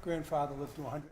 grandfather lived to 100.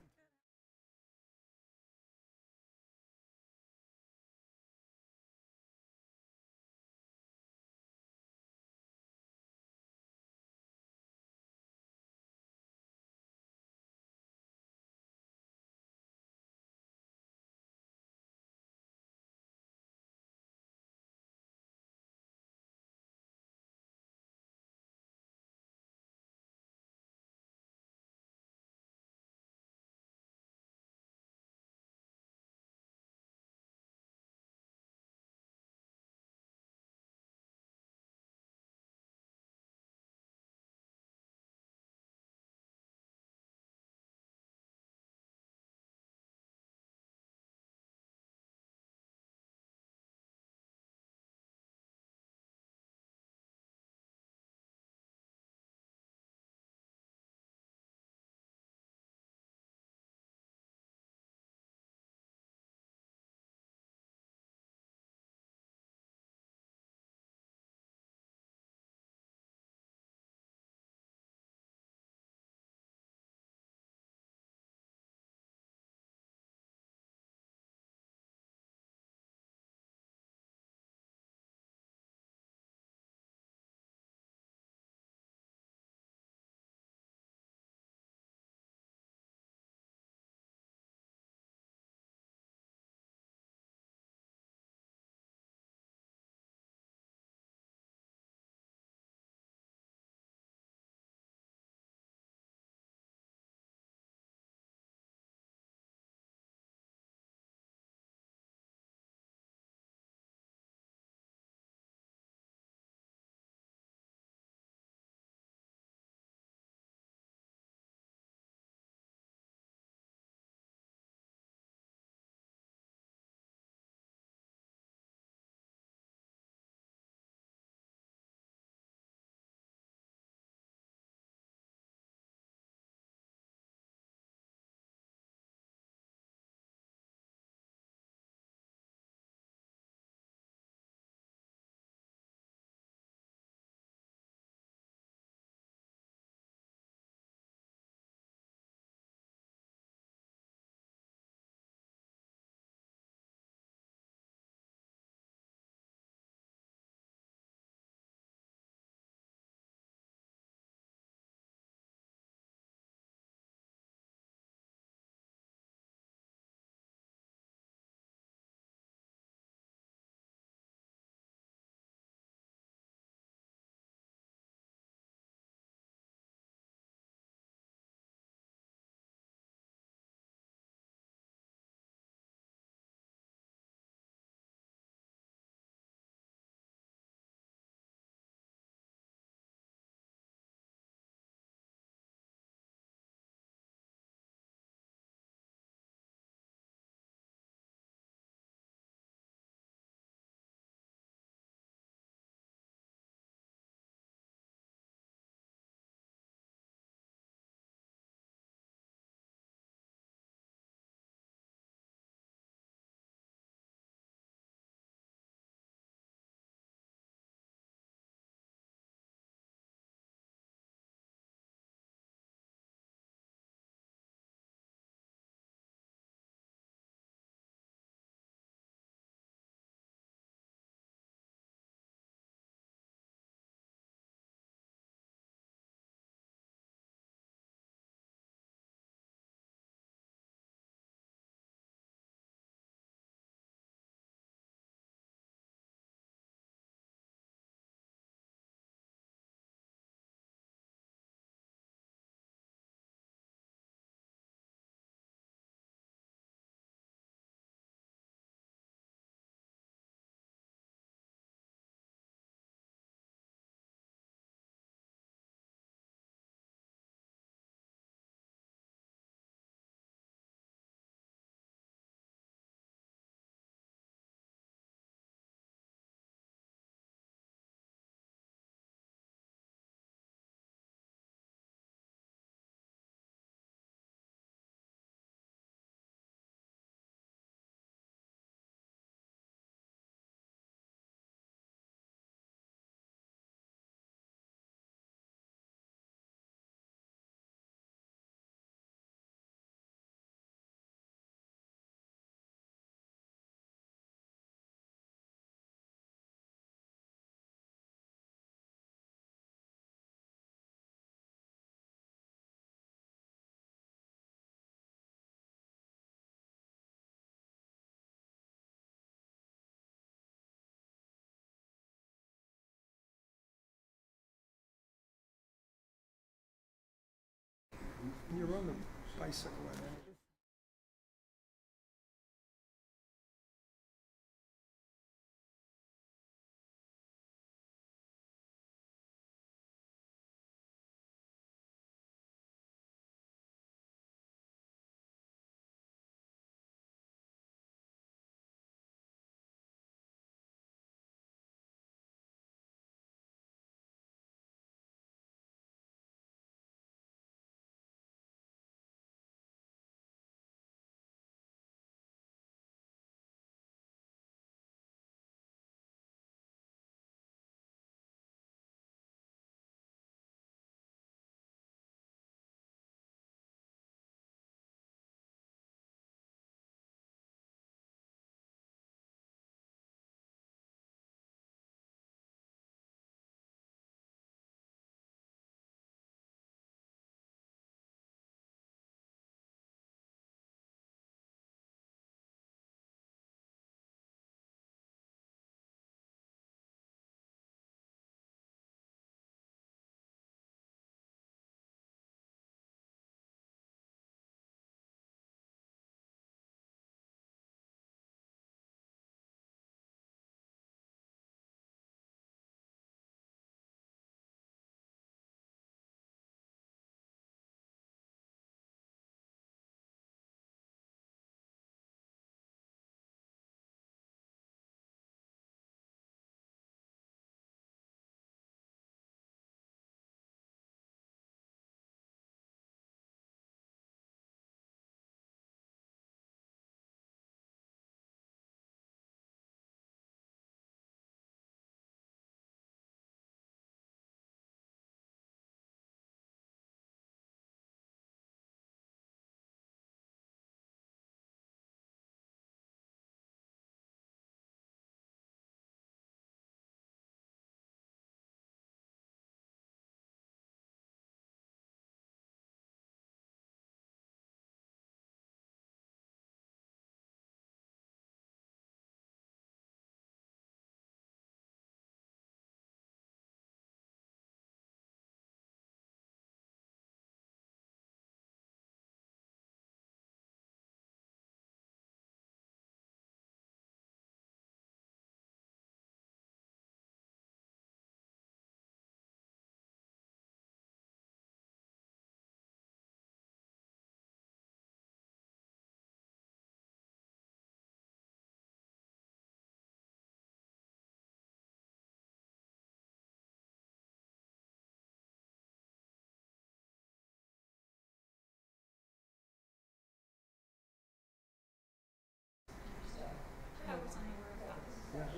You're on the bicycle, I think.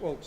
Well,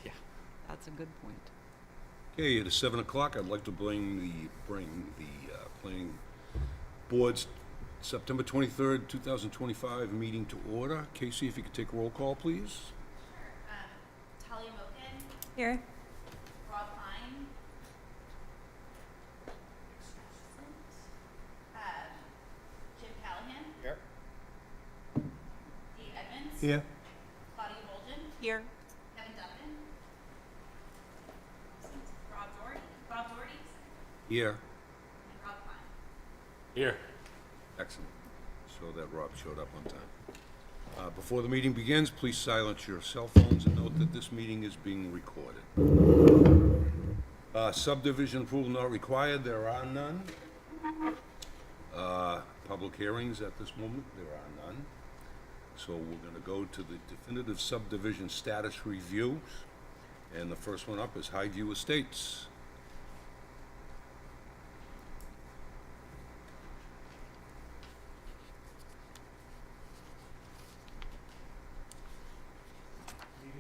Yeah, that's a good point. Okay, it is 7 o'clock. I'd like to bring the planning board's September 23rd, 2025 meeting to order. Casey, if you could take a roll call, please. Talia Moken, Here. Rob Pine, Jim Callahan. Here. Dave Edmonds. Here. Claudia Bolgen. Here. Kevin Duffin. Rob Doherty, Here. and Rob Pine. Here. Excellent. So that Rob showed up on time. Before the meeting begins, please silence your cell phones and note that this meeting is being recorded. Subdivision approval not required. There are none. Public hearings at this moment, there are none. So we're going to go to the definitive subdivision status reviews. And the first one up is Highview Estates.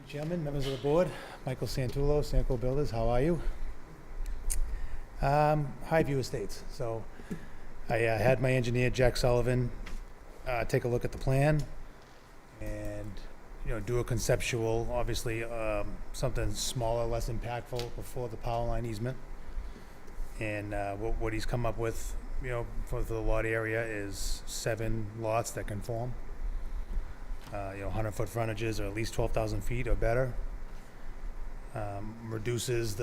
Chairman, members of the board, Michael Santulo, Sanco Builders, how are you? Highview Estates. So I had my engineer, Jack Sullivan, take a look at the plan and, do a conceptual, obviously, something smaller, less impactful before the power line easement. And what he's come up with, for the lot area is 7 lots that conform. 100-foot frontages or at least 12,000 feet or better. Reduces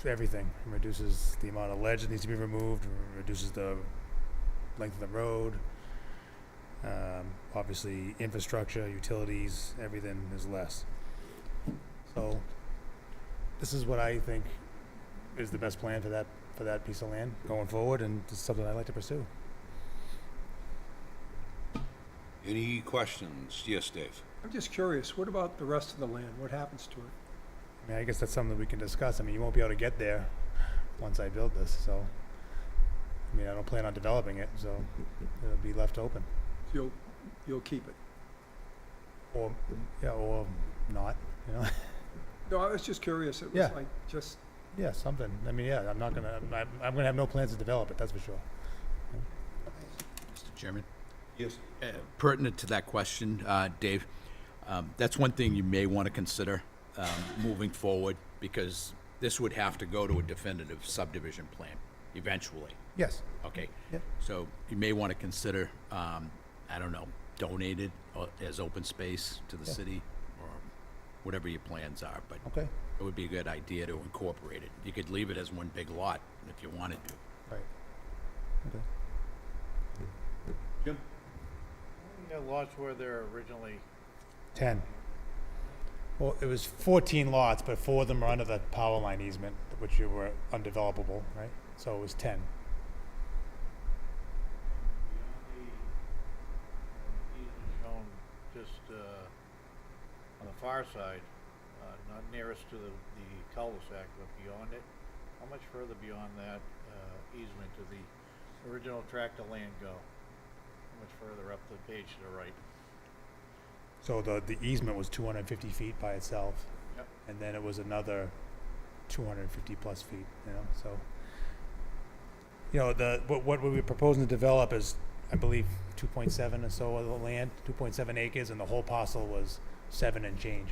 everything. Reduces the amount of ledge that needs to be removed, reduces the length of the road. Obviously, infrastructure, utilities, everything is less. So, this is what I think is the best plan for that piece of land going forward, and it's something I'd like to pursue. Any questions? Yes, Dave. I'm just curious, what about the rest of the land? What happens to it? I mean, I guess that's something that we can discuss. I mean, you won't be able to get there once I build this, so. I mean, I don't plan on developing it, so it'll be left open. You'll keep it? Or not, No, I was just curious. It was Yeah. like just, Yeah, something. I mean, yeah, I'm gonna have no plans to develop it, that's for sure. Mr. Chairman, Yes. pertinent to that question, Dave, that's one thing you may want to consider moving forward, because this would have to go to a definitive subdivision plan eventually. Yes. Okay. Yep. So you may want to consider, donate it as open space to the Yeah. city, or whatever your plans are, but Okay. it would be a good idea to incorporate it. You could leave it as one big lot if you wanted to. Right. Okay. Jim? Yeah, lots where they're originally, 10. Well, it was 14 lots, but 4 of them are under the power line easement, which were undevelopable, right? So it was 10. easement shown just on the far side, not nearest to the cul-de-sac, but beyond it. How much further beyond that easement did the original tract of land go? How much further up the page to the right? So the easement was 250 feet by itself. Yep. And then it was another 250 plus feet, so. What we were proposing to develop is, I believe, 2.7 or so of the land, 2.7 acres, and the whole parcel was 7 and change.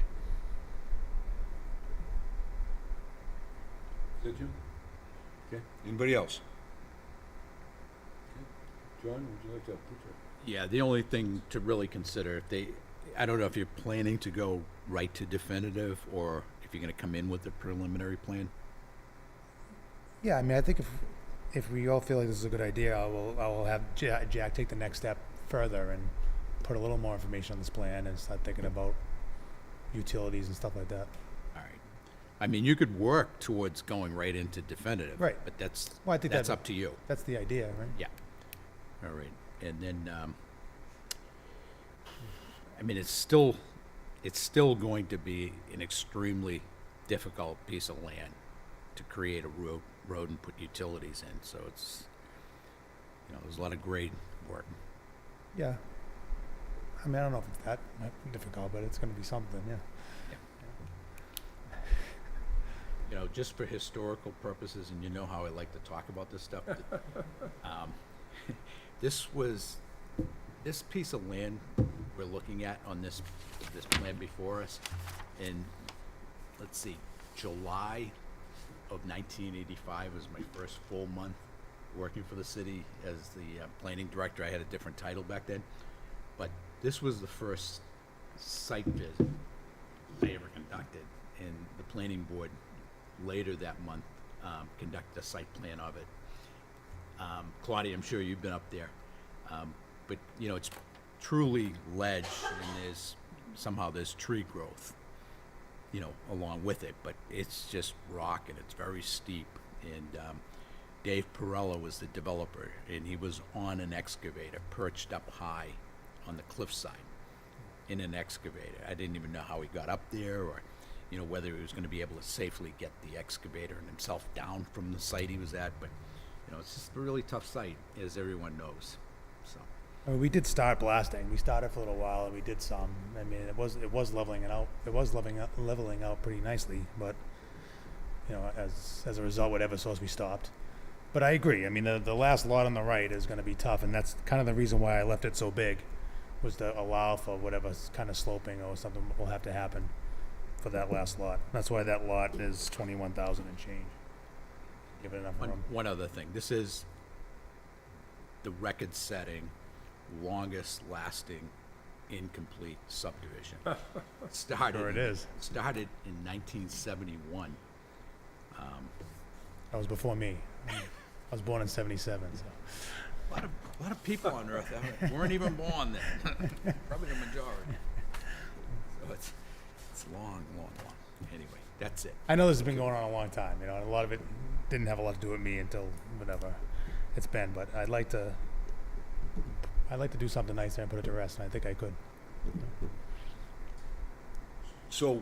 Is that you? Okay. Anybody else? Okay. John, would you like to put your... Yeah, the only thing to really consider, I don't know if you're planning to go right to definitive, or if you're gonna come in with a preliminary plan. Yeah, I mean, I think if we all feel like this is a good idea, I will have Jack take the next step further and put a little more information on this plan and start thinking about utilities and stuff like that. All right. I mean, you could work towards going right into definitive. Right. But that's Well, I think that's that- up to you. That's the idea, right? Yeah. All right. And then, I mean, it's still going to be an extremely difficult piece of land to create a road and put utilities in. So it's, there's a lot of grade work. Yeah. I mean, I don't know if it's that difficult, but it's going to be something, yeah. Just for historical purposes, and you know how I like to talk about this stuff. This piece of land we're looking at on this plan before us, in, let's see, July of 1985 was my first full month working for the city as the planning director. I had a different title back then, but this was the first site visit I ever conducted, and the planning board later that month conducted a site plan of it. Claudia, I'm sure you've been up there, but it's truly ledge, and there's tree growth, along with it, but it's just rock and it's very steep. And Dave Perella was the developer, and he was on an excavator perched up high on the cliffside in an excavator. I didn't even know how he got up there, or whether he was going to be able to safely get the excavator and himself down from the site he was at. But it's just a really tough site, as everyone knows. So I mean, we did start blasting. We started for a little while, and we did some. I mean, it was leveling it out. It was leveling out pretty nicely, but you know, as a result, whatever source we stopped. But I agree. I mean, the last lot on the right is going to be tough, and that's kind of the reason why I left it so big, was to allow for whatever kind of sloping or something will have to happen for that last lot. That's why that lot is 21,000 and change. Give it enough room. One other thing, this is the record-setting, longest-lasting, incomplete subdivision. Sure it is. Started in 1971. That was before me. I was born in '77. So. A lot of people on Earth that weren't even born then. Probably the majority. So it's long. Anyway, that's it. I know this has been going on a long time. You know, and a lot of it didn't have a lot to do with me until whatever it's been. But I'd like to do something nice there and put it to rest, and I think I could. So,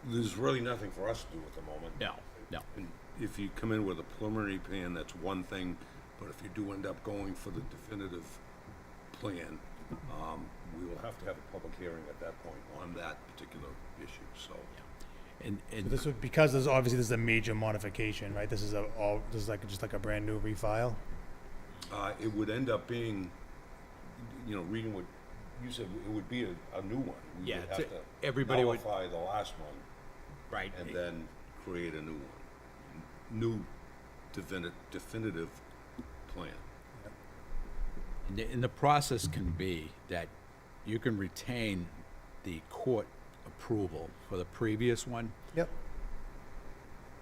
there's really nothing for us to do at the moment. No. And if you come in with a preliminary plan, that's one thing, but if you do end up going for the definitive plan, we will have to have a public hearing at that point on that particular issue, so. And So this would, because this is a major modification, right? This is just like a brand new refile. It would end up being, you know, reading what you said, it would be a new one. We Yeah, would it's have a- to everybody would- nullify the last one right. and then create a new one. New definitive plan. And the process can be that you can retain the court approval for the previous one, Yep.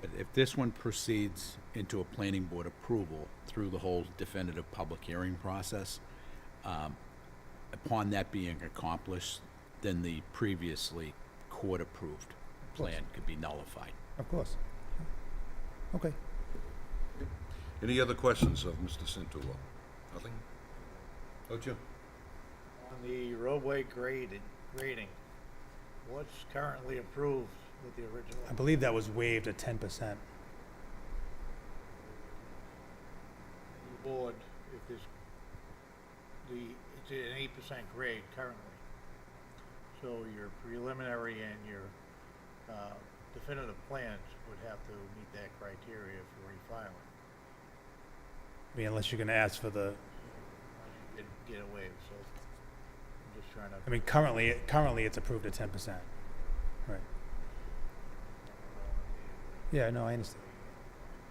but if this one proceeds into a planning board approval through the whole definitive public hearing process, upon that being accomplished, then the previously court-approved plan could be nullified. Of course. Okay. Any other questions of Mr. Santulo? Nothing? Don't you? On the roadway grading, what's currently approved with the original? I believe that was waived at 10%. The board, if there's, it's an 8% grade currently. So your preliminary and your definitive plans would have to meet that criteria for refiling. I mean, unless you're going to ask for the. Get a waive, so I'm just trying to. I mean, currently it's approved at 10%. Right. Yeah, no, I understand.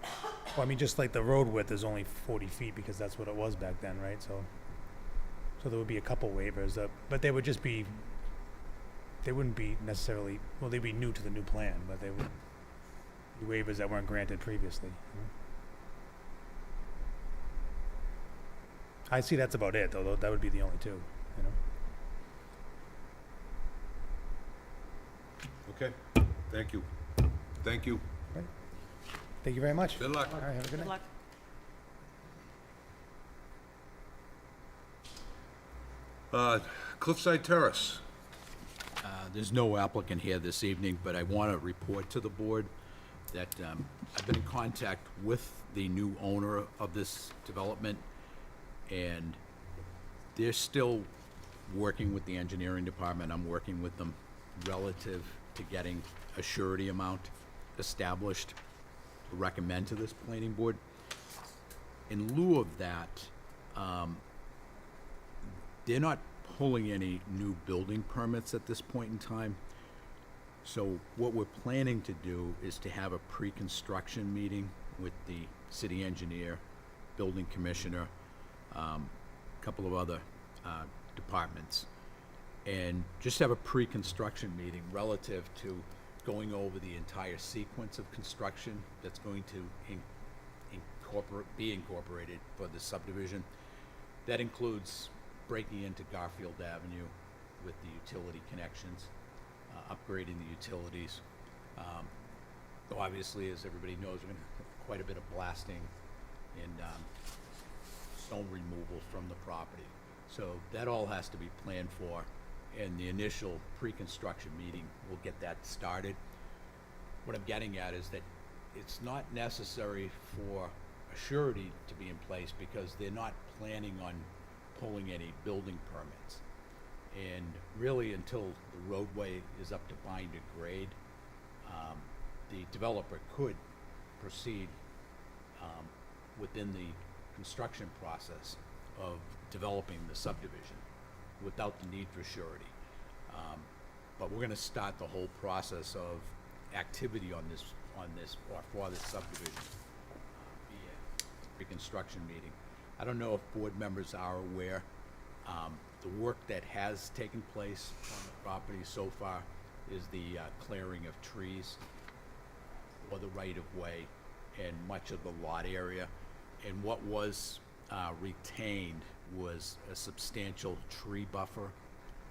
Well, I mean, just like the road width is only 40 feet because that's what it was back then, right? So there would be a couple waivers, but they would just be. They wouldn't be necessarily. Well, they'd be new to the new plan, but they would be waivers that weren't granted previously. You know? I see that's about it, though. That would be the only two, you know. Okay, thank you. Thank you. Thank you very much. Good luck. All right, have a good Good night. luck. Cliffside Terrace. There's no applicant here this evening, but I want to report to the board that I've been in contact with the new owner of this development, and they're still working with the engineering department. I'm working with them relative to getting a surety amount established to recommend to this planning board. In lieu of that, they're not pulling any new building permits at this point in time. So what we're planning to do is to have a pre-construction meeting with the city engineer, building commissioner, a couple of other departments, and just have a pre-construction meeting relative to going over the entire sequence of construction that's going to be incorporated for the subdivision. That includes breaking into Garfield Avenue with the utility connections, upgrading the utilities. Obviously, as everybody knows, we're going to have quite a bit of blasting and stone removal from the property. So that all has to be planned for, and the initial pre-construction meeting will get that started. What I'm getting at is that it's not necessary for a surety to be in place because they're not planning on pulling any building permits. And really, until the roadway is up to binder grade, the developer could proceed within the construction process of developing the subdivision without the need for surety. But we're gonna start the whole process of activity on this, or for this subdivision via reconstruction meeting. I don't know if board members are aware, the work that has taken place on the property so far is the clearing of trees or the right-of-way and much of the lot area. And what was retained was a substantial tree buffer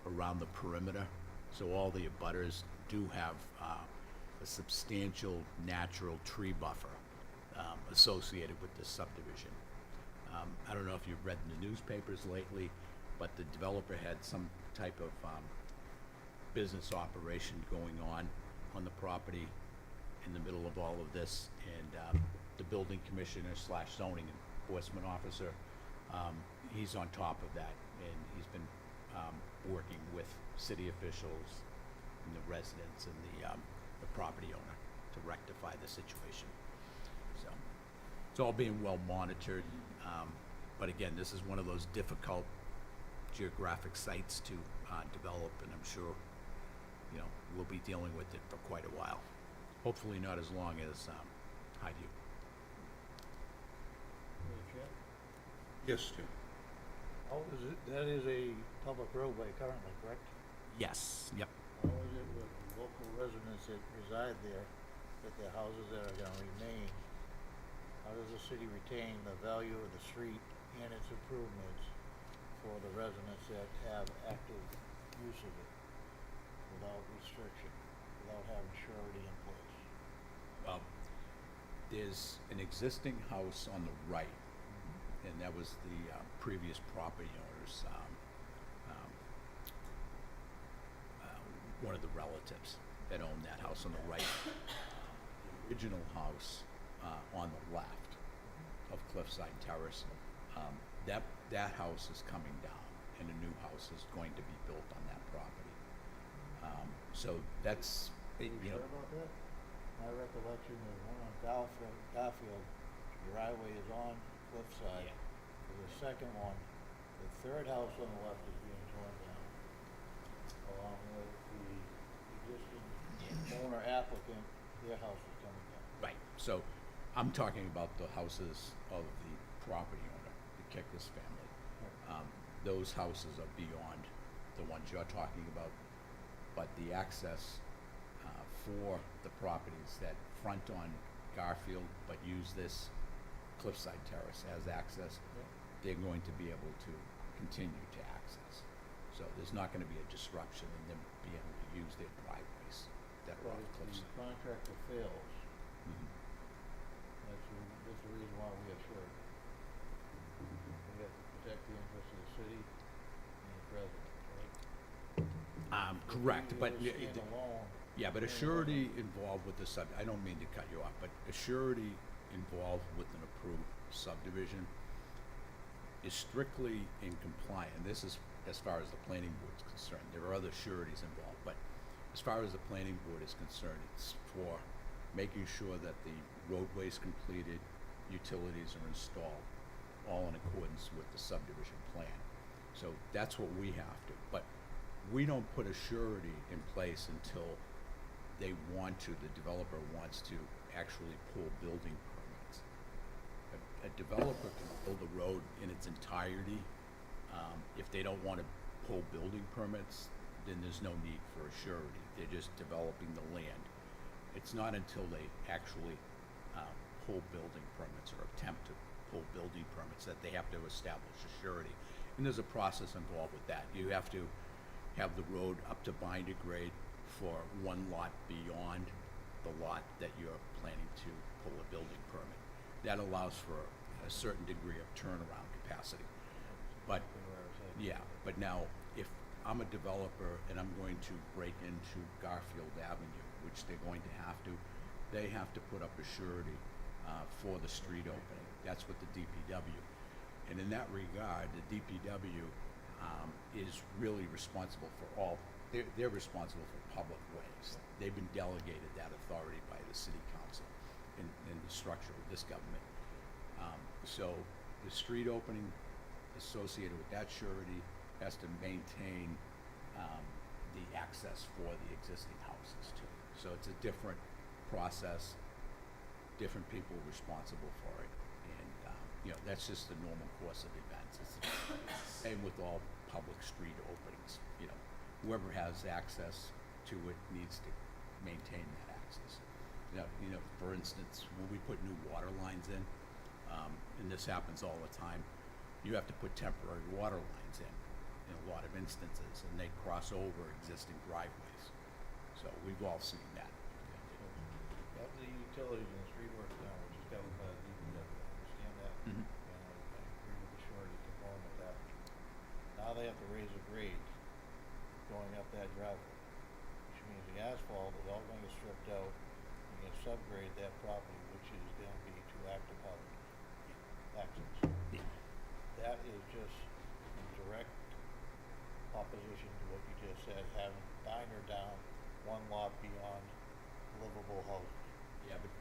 around the perimeter. So all the abutters do have a substantial natural tree buffer associated with this subdivision. I don't know if you've read in the newspapers lately, but the developer had some type of business operation going on the property in the middle of all of this, and the building commissioner / zoning enforcement officer, he's on top of that, and he's been working with city officials and the residents and the property owner to rectify the situation. So it's all being well monitored, but again, this is one of those difficult geographic sites to develop, and I'm sure, you know, we'll be dealing with it for quite a while. Hopefully not as long as Highview. Yes, Jim. How is it, that is a public roadway currently, correct? Yes, yep. How is it with local residents that reside there, that their houses that are gonna remain? How does the city retain the value of the street and its improvements for the residents that have active use of it without restriction, without having surety in place? There's an existing house on the right, and that was the previous property owner's, one of the relatives that owned that house on the right. The original house on the left of Cliffside Terrace, that house is coming down, and a new house is going to be built on that property. So that's, Are you you know, sure about that? My recollection is one on Garfield, driveway is on Cliffside. Yeah. There's a second one, the third house on the left is being torn down, along with the existing owner applicant, their house is coming down. right, so I'm talking about the houses of the property owner, the Kickless family. Those houses are beyond the ones you're talking about, but the access for the properties that front on Garfield but use this Cliffside Terrace as access, they're going to be able to continue to access. So there's not gonna be a disruption in them being able to use their driveways that are But off if the Cliffside. contractor fails, Mhm. that's the reason why we have surety. We have to protect the interests of the city and its residents, right? Correct, but If we stand alone, yeah, but a surety involved with the I don't mean to cut you off, but a surety involved with an approved subdivision is strictly in compliance, and this is as far as the planning board is concerned. There are other sureties involved, but as far as the planning board is concerned, it's for making sure that the roadway is completed, utilities are installed, all in accordance with the subdivision plan. So that's what we have to, but we don't put a surety in place until they want to, the developer wants to actually pull building permits. A developer can build a road in its entirety. If they don't want to pull building permits, then there's no need for a surety. They're just developing the land. It's not until they actually pull building permits or attempt to pull building permits that they have to establish a surety. And there's a process involved with that. You have to have the road up to binder grade for one lot beyond the lot that you're planning to pull a building permit. That allows for a certain degree of turnaround capacity. But, yeah, but now, if I'm a developer and I'm going to break into Garfield Avenue, which they're going to have to, they have to put up a surety for the street opening. That's with the DPW. And in that regard, the DPW is really responsible for all, they're responsible for public ways. They've been delegated that authority by the city council in the structure of this government. So the street opening associated with that surety has to maintain the access for the existing houses too. So it's a different process, different people responsible for it. And, that's just the normal course of events. It's the same with all public street openings. Whoever has access to it needs to maintain that access. For instance, when we put new water lines in, and this happens all the time, you have to put temporary water lines in a lot of instances, and they cross over existing driveways. So we've all seen that. Of the utilities and street work now, which is governed by the DPW, I understand that. Mhm. And I agree with the surety component of that. Now they have to raise a grade going up that driveway, which means the asphalt is all gonna get stripped out. You're gonna subgrade that property, which is gonna be to active housing access. That is just in direct opposition to what you just said, having diner down one lot beyond livable housing. Yeah, but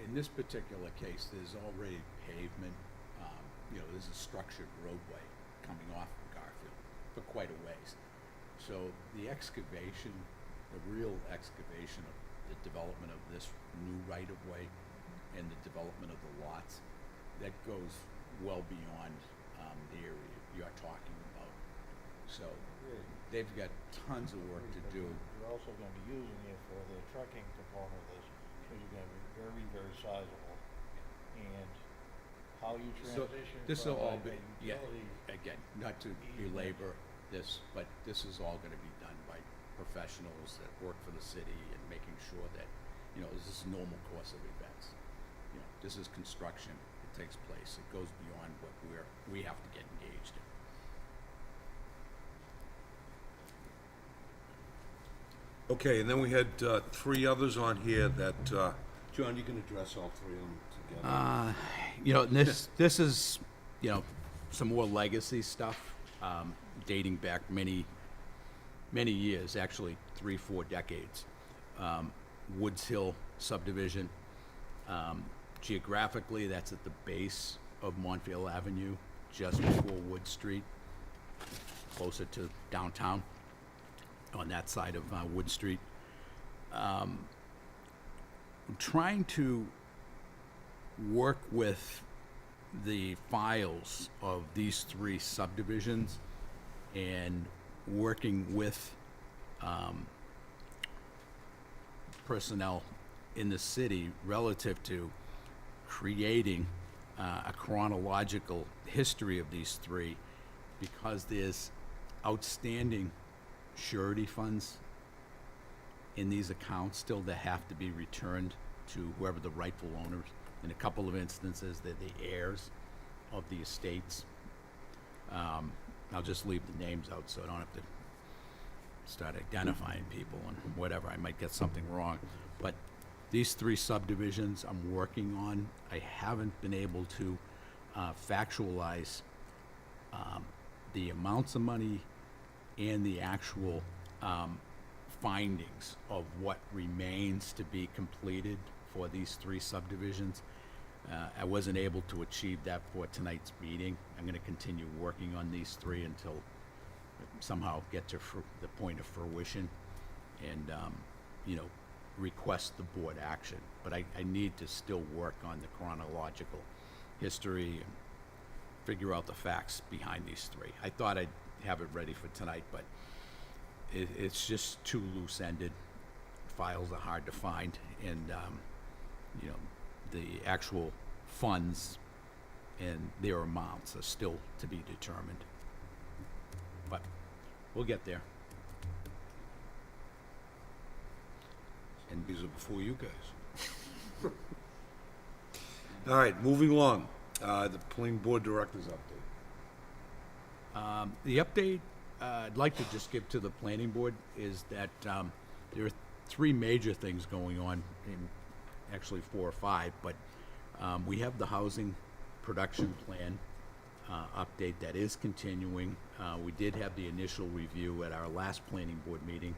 in this particular case, there's already pavement, there's a structured roadway coming off of Garfield for quite a ways. So the excavation, the real excavation of the development of this new right-of-way and the development of the lots, that goes well beyond the area you're talking about. So they've got tons of work to do. You're also gonna be using it for the trucking component of this, which is gonna be very, very sizable. And how you So transition this will all from be, a yeah, utility, again, not to belabor this, but this is all gonna be done by professionals that work for the city and making sure that, this is normal course of events. This is construction, it takes place, it goes beyond what we have to get engaged in. Okay, and then we had three others on here that, John, you can address all three of them together. This is, some more legacy stuff, dating back many years, actually 3-4 decades. Woods Hill subdivision. Geographically, that's at the base of Montvale Avenue, just before Wood Street, closer to downtown, on that side of Wood Street. I'm trying to work with the files of these three subdivisions and working with personnel in the city relative to creating a chronological history of these three, because there's outstanding surety funds in these accounts still that have to be returned to whoever the rightful owners. In a couple of instances, they're the heirs of the estates. I'll just leave the names out so I don't have to start identifying people and whatever. I might get something wrong. But these three subdivisions I'm working on, I haven't been able to factualize the amounts of money and the actual findings of what remains to be completed for these three subdivisions. I wasn't able to achieve that for tonight's meeting. I'm going to continue working on these three until somehow get to the point of fruition and, request the board action. But I need to still work on the chronological history and figure out the facts behind these three. I thought I'd have it ready for tonight, but it's just too loose-ended. Files are hard to find, and, the actual funds and their amounts are still to be determined. But we'll get there. And these are before you guys. All right, moving along. The planning board director's update. The update I'd like to just give to the planning board is that there are three major things going on, actually 4 or 5, but we have the housing production plan update that is continuing. We did have the initial review at our last planning board meeting.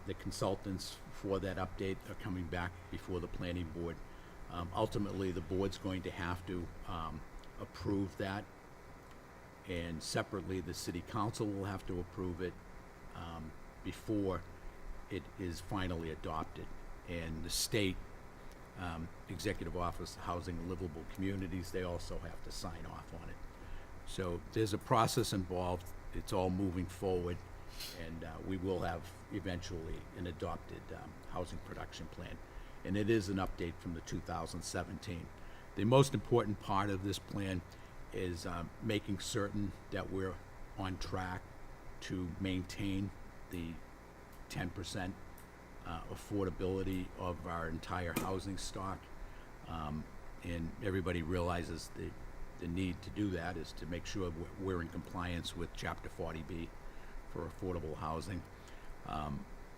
The consultants for that update are coming back before the planning board. Ultimately, the board's going to have to approve that, and separately, the city council will have to approve it before it is finally adopted. And the state Executive Office of Housing and Livable Communities, they also have to sign off on it. So there's a process involved. It's all moving forward, and we will have eventually an adopted housing production plan. And it is an update from the 2017. The most important part of this plan is making certain that we're on track to maintain the 10% affordability of our entire housing stock. And everybody realizes the need to do that is to make sure we're in compliance with Chapter 40B for affordable housing.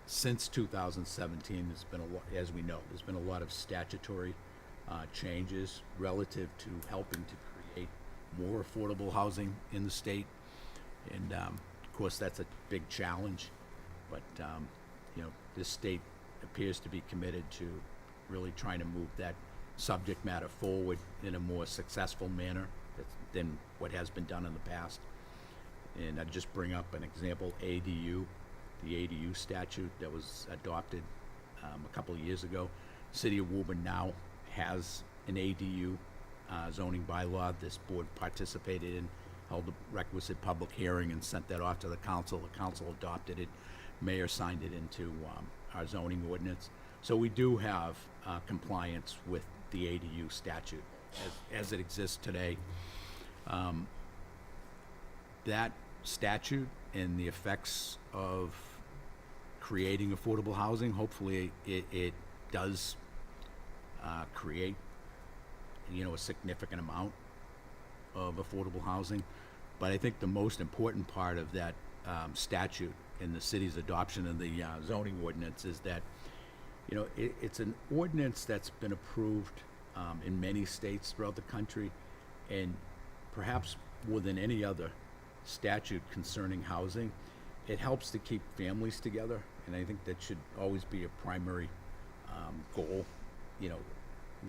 Since 2017, there's been a lot, as we know, there's been a lot of statutory changes relative to helping to create more affordable housing in the state. And of course, that's a big challenge. But you know, this state appears to be committed to really trying to move that subject matter forward in a more successful manner than what has been done in the past. And I'd just bring up an example, ADU, the ADU statute that was adopted a couple of years ago. City of Woburn now has an ADU zoning bylaw. This board participated in, held a requisite public hearing and sent that off to the council. The council adopted it. Mayor signed it into our zoning ordinance. So we do have compliance with the ADU statute as it exists today. That statute and the effects of creating affordable housing, hopefully it does create, you know, a significant amount of affordable housing. But I think the most important part of that statute in the city's adoption of the zoning ordinance is that, you know, it's an ordinance that's been approved in many states throughout the country, and perhaps more than any other statute concerning housing, it helps to keep families together, and I think that should always be a primary goal. You know,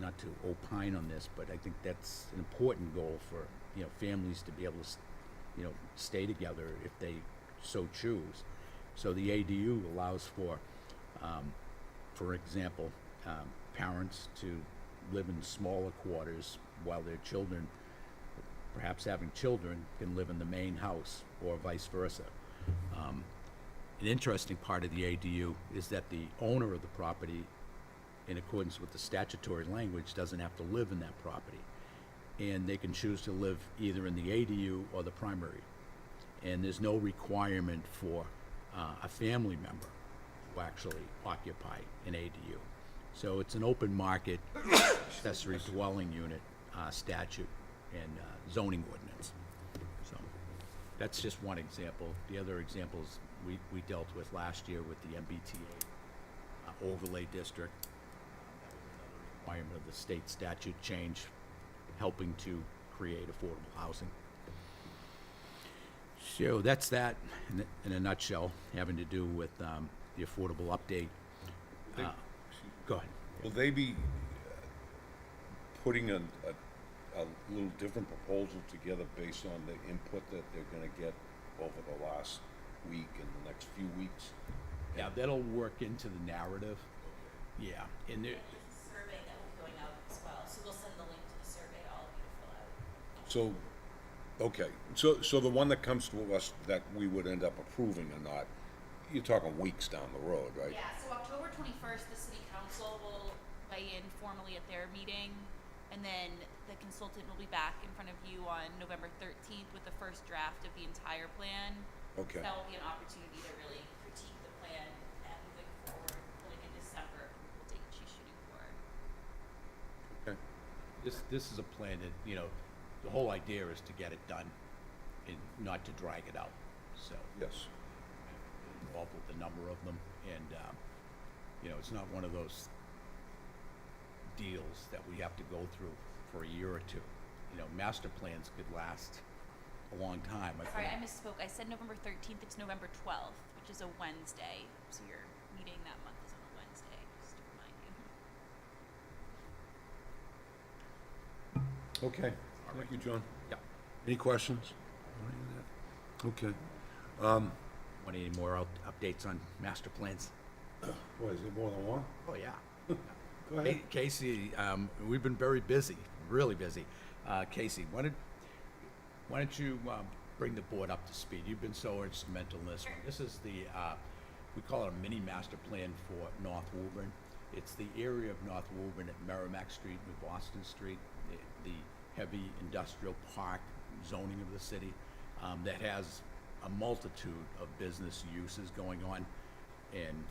not to opine on this, but I think that's an important goal for, you know, families to be able to, you know, stay together if they so choose. So the ADU allows for example, parents to live in smaller quarters while their children, perhaps having children, can live in the main house, or vice versa. An interesting part of the ADU is that the owner of the property, in accordance with the statutory language, doesn't have to live in that property. And they can choose to live either in the ADU or the primary. And there's no requirement for a family member to actually occupy an ADU. So it's an open market accessory dwelling unit statute and zoning ordinance. So that's just one example. The other examples we dealt with last year with the MBTA overlay district. That was another requirement of the state statute change, helping to create affordable housing. So that's that in a nutshell, having to do with the affordable update. Go ahead. Will they be putting a little different proposal together based on the input that they're gonna get over the last week and the next few weeks? Yeah, that'll work into the narrative. Yeah, and there, There's a survey that will be going out as well, so we'll send the link to the survey to all of you to fill out. So, okay, so the one that comes to us that we would end up approving or not, you're talking weeks down the road, right? Yeah, so October 21st, the city council will weigh in formally at their meeting, and then the consultant will be back in front of you on November 13th with the first draft of the entire plan. Okay. So that will be an opportunity to really critique the plan and moving forward, like in December, the date she's shooting for. Okay. this is a plan that, you know, the whole idea is to get it done and not to drag it out. So Yes. involved with a number of them, and you know, it's not one of those deals that we have to go through for a year or two. master plans could last a long time. Sorry, I misspoke. I said November 13th. It's November 12th, which is a Wednesday. So your meeting that month is on a Wednesday, just to remind you. Okay, thank you, John. Yeah. Any questions? Okay. Want any more updates on master plans? What, is there more than one? Oh, yeah. Go ahead. Hey, Casey, we've been very busy, really busy. Casey, why don't you bring the board up to speed? You've been so instrumental in this one. This is the, we call it a mini master plan for North Woburn. It's the area of North Woburn at Merrimack Street and Boston Street, the heavy industrial park zoning of the city that has a multitude of business uses going on. And,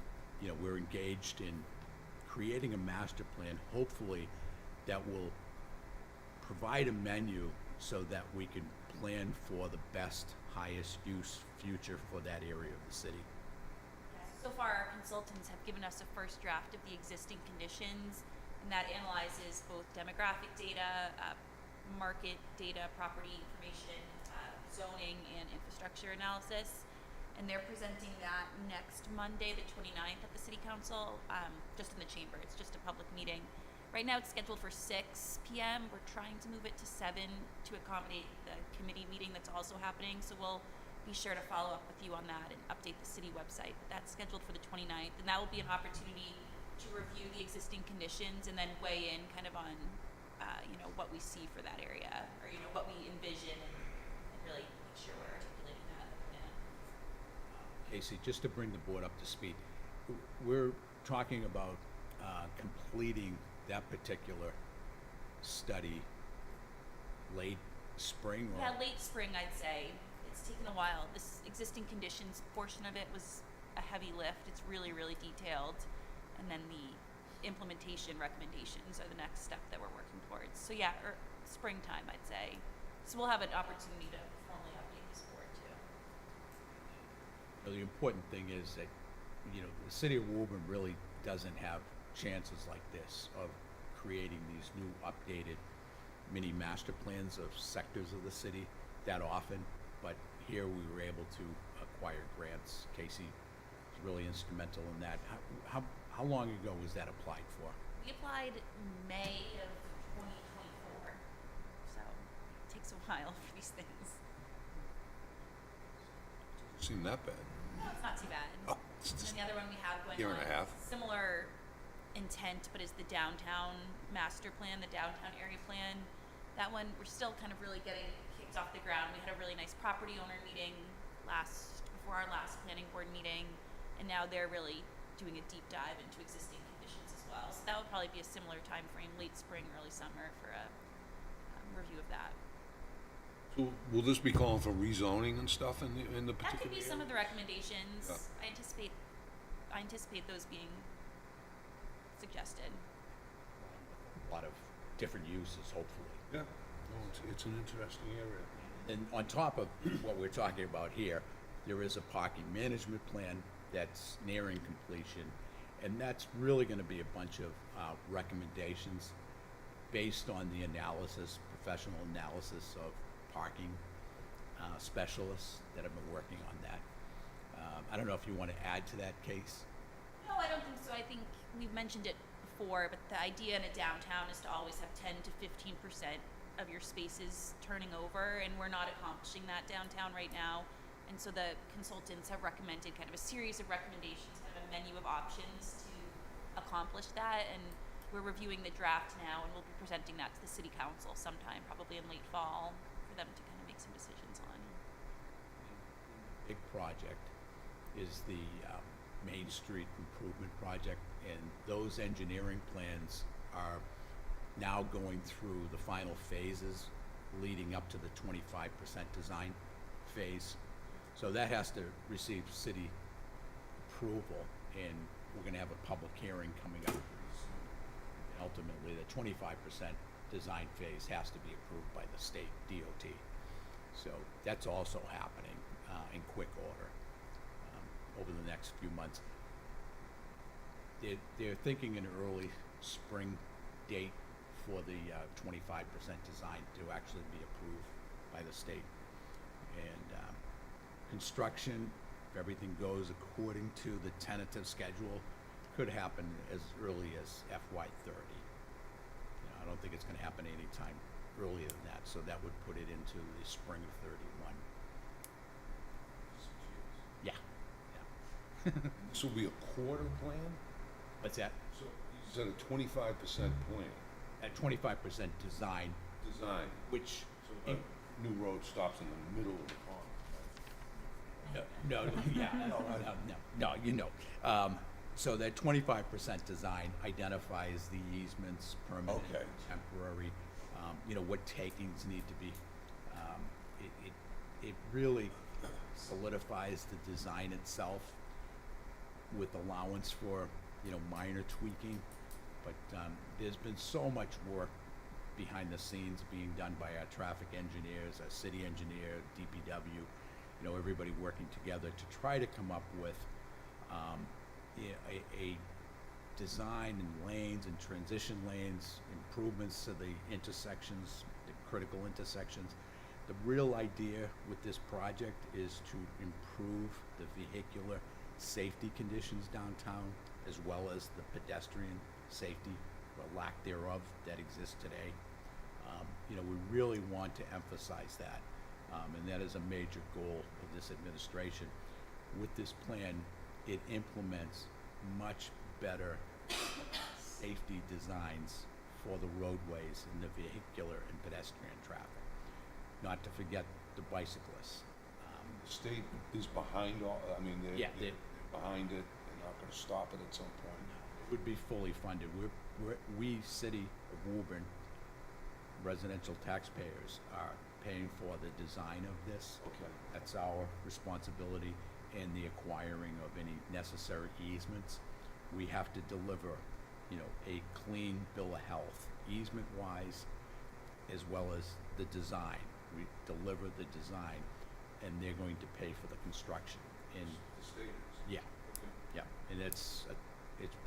we're engaged in creating a master plan, hopefully, that will provide a menu so that we can plan for the best, highest use future for that area of the city. So far, our consultants have given us a first draft of the existing conditions, and that analyzes both demographic data, market data, property information, zoning, and infrastructure analysis. And they're presenting that next Monday, the 29th, at the City Council, just in the chamber. It's just a public meeting. Right now, it's scheduled for 6 p.m. We're trying to move it to 7 to accommodate the committee meeting that's also happening. So we'll be sure to follow up with you on that and update the city website. But that's scheduled for the 29th, and that will be an opportunity to review the existing conditions and then weigh in kind of on, what we see for that area, or what we envision, and really make sure we're articulating that in the plan. Casey, just to bring the board up to speed, we're talking about completing that particular study late spring or? Yeah, late spring, I'd say. It's taken a while. This existing conditions portion of it was a heavy lift. It's really, really detailed. And then the implementation recommendations are the next step that we're working towards. So yeah, springtime, I'd say. So we'll have an opportunity to formally update this board too. The important thing is that, the city of Woburn really doesn't have chances like this of creating these new updated mini master plans of sectors of the city that often, but here we were able to acquire grants. Casey was really instrumental in that. How long ago was that applied for? We applied May of 2024. So it takes a while for these things. Seemed that bad. No, it's not too bad. Oh, And then the other one we have going Year on, and a half. similar intent, but is the downtown master plan, the downtown area plan. That one, we're still kind of really getting kicked off the ground. We had a really nice property owner meeting before our last planning board meeting, and now they're really doing a deep dive into existing conditions as well. So that would probably be a similar time frame, late spring, early summer, for a review of that. So will this be calling for rezoning and stuff in the particular That could be some of the area? recommendations. Yeah. I anticipate those being suggested. A lot of different uses, hopefully. Yeah, no, it's an interesting area. And on top of what we're talking about here, there is a parking management plan that's nearing completion. And that's really gonna be a bunch of recommendations based on the analysis, professional analysis of parking specialists that have been working on that. I don't know if you want to add to that case. No, I don't think so. I think we've mentioned it before, but the idea in a downtown is to always have 10 to 15% of your spaces turning over, and we're not accomplishing that downtown right now. And so the consultants have recommended kind of a series of recommendations, kind of a menu of options to accomplish that. And we're reviewing the draft now, and we'll be presenting that to the city council sometime, probably in late fall, for them to kind of make some decisions on. Big project is the Main Street Improvement Project, and those engineering plans are now going through the final phases leading up to the 25% design phase. So that has to receive city approval, and we're gonna have a public hearing coming up pretty soon. And ultimately, the 25% design phase has to be approved by the state DOT. So that's also happening in quick order over the next few months. They're thinking an early spring date for the 25% design to actually be approved by the state. And construction, if everything goes according to the tentative schedule, could happen as early as FY '30. I don't think it's gonna happen anytime earlier than that, so that would put it into the spring of '31. Yeah, yeah. This will be a quarter plan? What's that? So you said a 25% plan, At 25% design, design. which, So the new road stops in the middle of the pond. no, yeah, no, you know. So that 25% design identifies the easements, permanent, Okay. temporary, what takings need to be. It really solidifies the design itself with allowance for, minor tweaking. But there's been so much work behind the scenes being done by our traffic engineers, our city engineer, DPW, everybody working together to try to come up with a design and lanes and transition lanes, improvements to the intersections, the critical intersections. The real idea with this project is to improve the vehicular safety conditions downtown, as well as the pedestrian safety, or lack thereof, that exists today. We really want to emphasize that, and that is a major goal of this administration. With this plan, it implements much better safety designs for the roadways and the vehicular and pedestrian traffic. Not to forget the bicyclists. The state is behind all, I mean, Yeah, they're behind it, they're not gonna stop it at some point. It would be fully funded. We, city of Woburn, residential taxpayers, are paying for the design of this. Okay. That's our responsibility, and the acquiring of any necessary easements. We have to deliver, a clean bill of health, easement-wise, as well as the design. We deliver the design, and they're going to pay for the construction. And The state is. yeah, Okay. yeah, and it's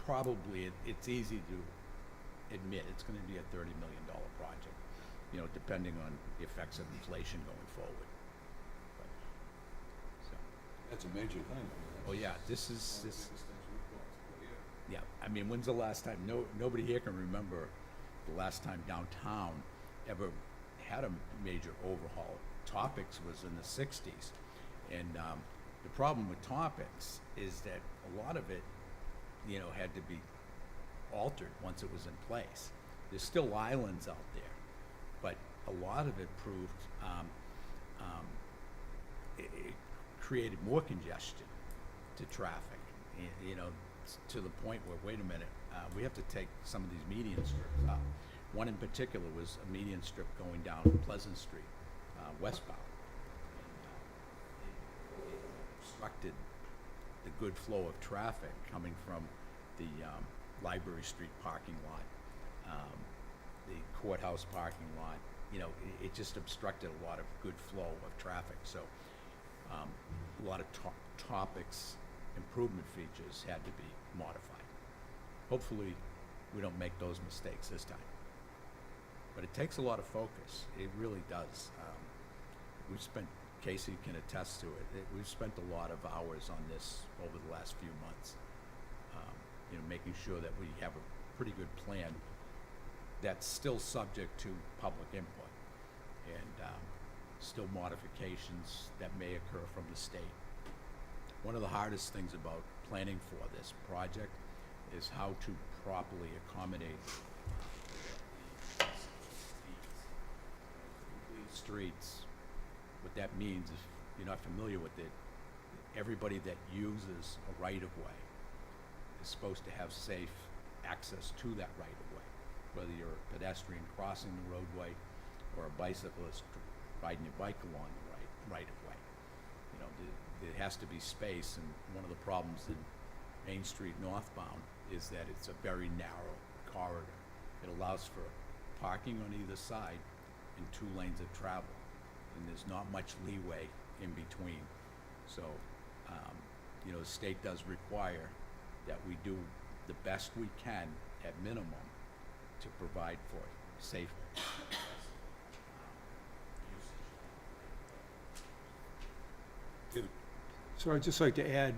probably, it's easy to admit, it's gonna be a $30 million project, depending on the effects of inflation going forward. But, so, That's a major thing. oh yeah, this is, One of the this, biggest things we've gone through here. yeah, I mean, when's the last time, nobody here can remember the last time downtown ever had a major overhaul. Topics was in the '60s, and the problem with Topics is that a lot of it, had to be altered once it was in place. There's still islands out there, but a lot of it proved, it created more congestion to traffic, to the point where, wait a minute, we have to take some of these median strips out. One in particular was a median strip going down Pleasant Street, westbound. And, it obstructed the good flow of traffic coming from the Library Street parking lot, the courthouse parking lot. It just obstructed a lot of good flow of traffic. So a lot of Topics improvement features had to be modified. Hopefully, we don't make those mistakes this time. But it takes a lot of focus. It really does. We've spent, Casey can attest to it, we've spent a lot of hours on this over the last few months. Making sure that we have a pretty good plan that's still subject to public input, and still modifications that may occur from the state. One of the hardest things about planning for this project is how to properly accommodate complete streets. What that means, if you're not familiar with it, everybody that uses a right-of-way is supposed to have safe access to that right-of-way, whether you're a pedestrian crossing the roadway or a bicyclist riding your bike along the right-of-way. There has to be space, and one of the problems in Main Street northbound is that it's a very narrow corridor. It allows for parking on either side and 2 lanes of travel, and there's not much leeway in between. So, the state does require that we do the best we can at minimum to provide for safe. So I'd just like to add,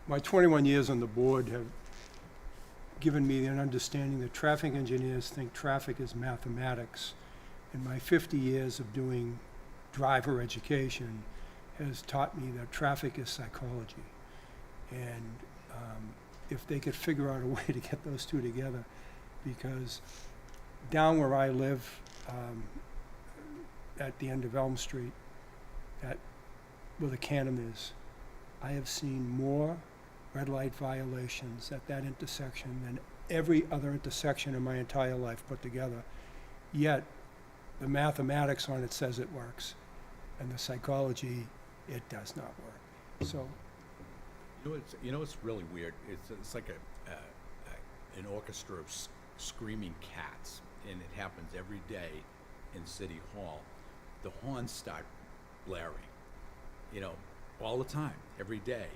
my 21 years on the board have given me an understanding that traffic engineers think traffic is mathematics. And my 50 years of doing driver education has taught me that traffic is psychology. And if they could figure out a way to get those two together, because down where I live, at the end of Elm Street, where the Cannon is, I have seen more red light violations at that intersection than every other intersection in my entire life put together. Yet, the mathematics on it says it works, and the psychology, it does not work. So, You know what's really weird? It's like an orchestra of screaming cats, and it happens every day in City Hall. The horns start blaring, all the time, every day,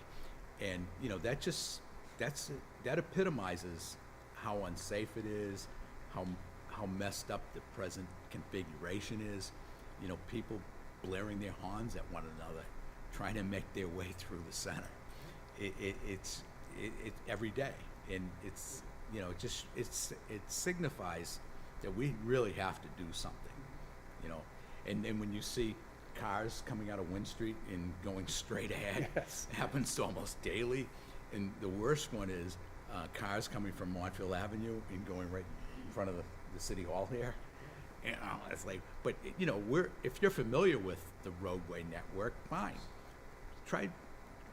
and that epitomizes how unsafe it is, how messed up the present configuration is. People blaring their horns at one another, trying to make their way through the center. It's every day, and it signifies that we really have to do something, and then when you see cars coming out of Wynn Street and going straight ahead, yes. happens almost daily, and the worst one is cars coming from Montfield Avenue and going right in front of the City Hall here. It's like, but if you're familiar with the roadway network, fine. Try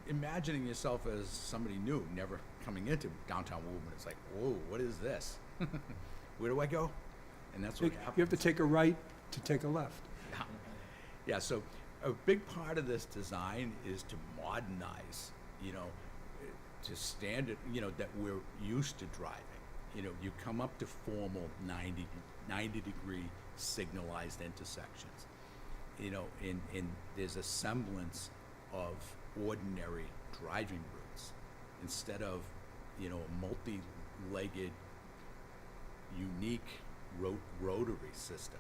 imagining yourself as somebody new, never coming into downtown Woburn. It's like, whoa, what is this? Where do I go? And that's what happens. you have to take a right to take a left. Yeah, so a big part of this design is to modernize, to standard, that we're used to driving. You come up to formal 90-degree signalized intersections, and there's a semblance of ordinary driving routes instead of, a multi-legged, unique rotary system.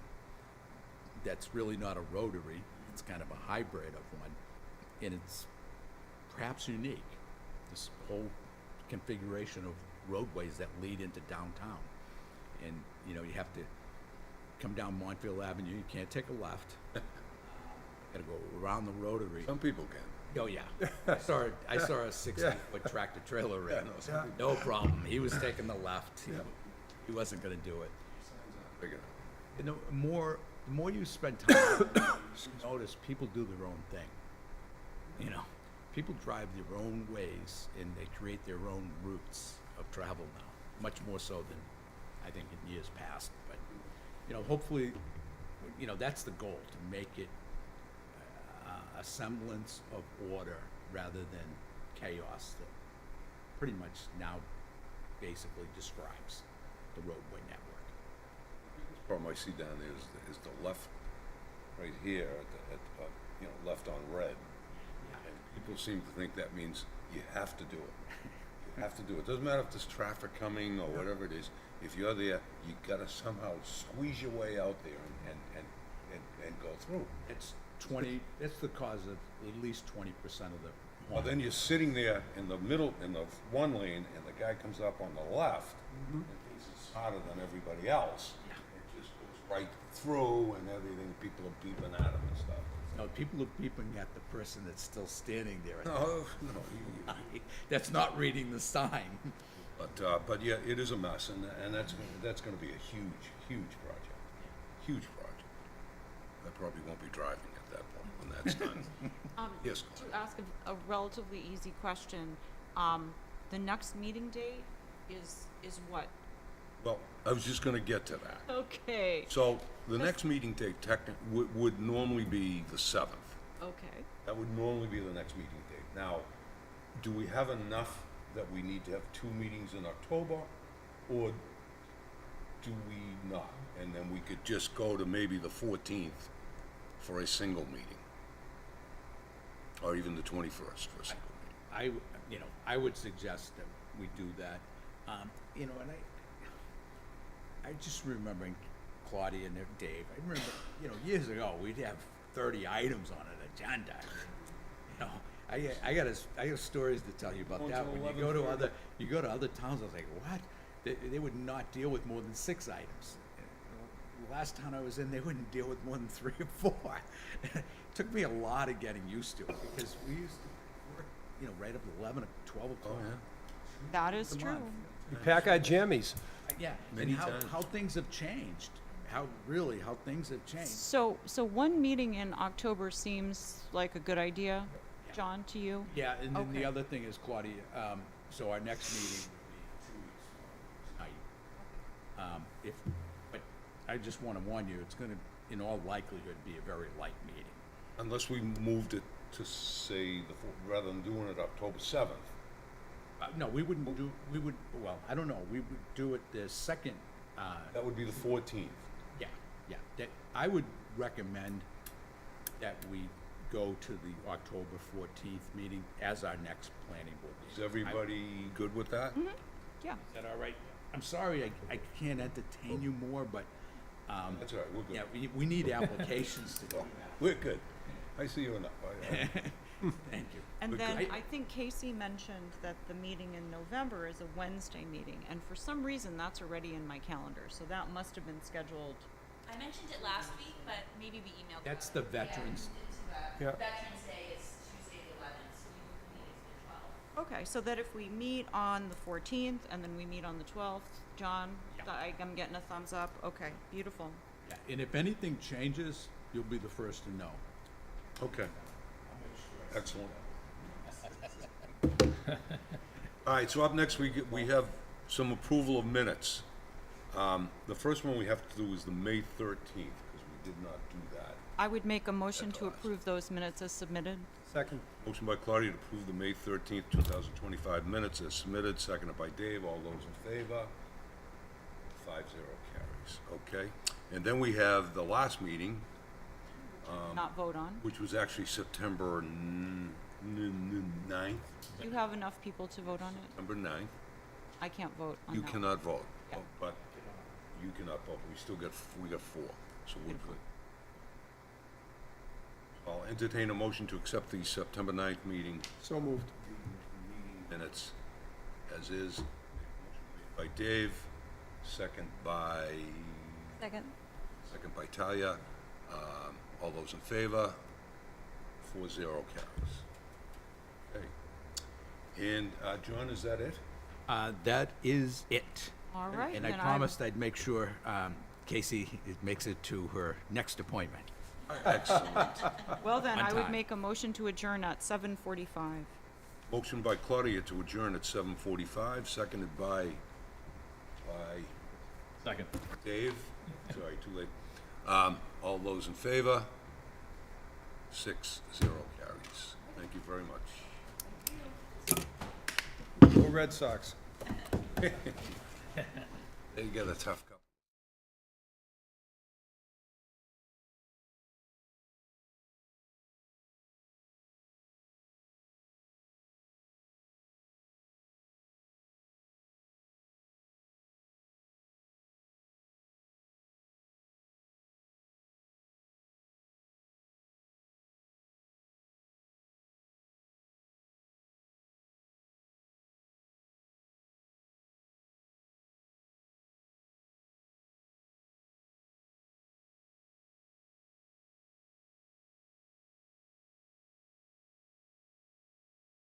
That's really not a rotary, it's kind of a hybrid of one, and it's perhaps unique, this whole configuration of roadways that lead into downtown. And, you have to come down Montfield Avenue, you can't take a left, gotta go around the rotary. Some people can. Oh, yeah, I saw a 60-foot tractor trailer in, Yeah. no problem, he was taking the left, he wasn't gonna do it. Big enough. And the more you spend time, you notice people do their own thing. People drive their own ways and they create their own routes of travel now, much more so than I think in years past. But hopefully, that's the goal, to make it a semblance of order rather than chaos that pretty much now basically describes the roadway network. Problem I see down there is the left, right here, left on red. And people seem to think that means you have to do it. You have to do it. Doesn't matter if there's traffic coming or whatever it is. If you're there, you gotta somehow squeeze your way out there and go through. It's the cause of at least 20% of the. Well, then you're sitting there in the middle, in the one lane, and the guy comes up on the left, and thinks he's smarter than everybody else. It just goes right through and everything, people are beeping at him and stuff. No, people are peeping at the person that's still standing there. No, That's not reading the sign. but yeah, it is a mess, and that's gonna be a huge project. Huge project. I probably won't be driving at that point when that's done. Yes. To ask a relatively easy question, the next meeting date is what? Well, I was just gonna get to that. Okay, So, the next meeting date would normally be the 7th. okay. That would normally be the next meeting date. Now, do we have enough that we need to have 2 meetings in October, or do we not? And then we could just go to maybe the 14th for a single meeting? Or even the 21st for a single meeting? I would suggest that we do that. And I just remembering Claudia and Dave. I remember, years ago, we'd have 30 items on an agenda. You know, I got stories to tell you about Going that. till When you go to 11:30. other towns, I was like, what? They would not deal with more than 6 items. The last town I was in, they wouldn't deal with more than 3 or 4. It took me a lot of getting used to it because we used to work, right up to 11 or 12 o'clock. Oh, yeah. That is The true. month. We pack our jammies. Yeah, Many and times. how things have changed. How things have changed. So one meeting in October seems like a good idea, Yeah. John, to you? Yeah, and then the Okay. other thing is, Claudia, so our next meeting will be 2 weeks from tonight. But I just want to warn you, it's going to, in all likelihood, be a very light meeting. Unless we moved it to say, rather than doing it October 7th. No, we would, well, I don't know, we would do it the second, That would be the 14th. yeah. That, I would recommend that we go to the October 14th meeting as our next planning board meeting. Is everybody good with that? Yeah. Is that all right? I'm sorry, I can't entertain you more, but, That's all right, we're good. yeah, we need applications to do that. We're good. I see you enough. Thank you. And But then good. I think Casey mentioned that the meeting in November is a Wednesday meeting, and for some reason, that's already in my calendar, so that must have been scheduled. I mentioned it last week, but maybe we emailed. That's about the it. veterans. Yeah. Veterans Day is Tuesday the 11th, so we will meet the 12th. Okay, so that if we meet on the 14th, and then we meet on the 12th, John, Yeah. I'm getting a thumbs up, okay, beautiful. Yeah, and if anything changes, you'll be the first to know. Okay. Excellent. All right, so up next, we have some approval of minutes. The first one we have to do is the May 13th, because we did not do that. I would make a motion to approve those minutes as submitted. Second. Motion by Claudia to approve the May 13th, 2025 minutes as submitted, seconded by Dave. All those in favor? 5-0 carries. Okay. And then we have the last meeting, Not vote on. which was actually September 9th. Do you have enough people to vote on it? September 9th. I can't vote on You that. cannot vote, Yeah. but you cannot vote. We got 4, so we're good. I'll entertain a motion to accept the September 9th meeting So moved. minutes as is. Motion made by Dave, second by Talia. All those in favor? 4-0 carries. Okay. And, John, is that it? That is it. All right, And I then promised I'd make sure Casey makes it to her next appointment. Excellent. Well, then, On I would time. make a motion to adjourn at 7:45. Motion by Claudia to adjourn at 7:45, seconded by Second. Dave. Sorry, too late. All those in favor? 6-0 carries. Thank you very much. Go Red Sox. They get a tough.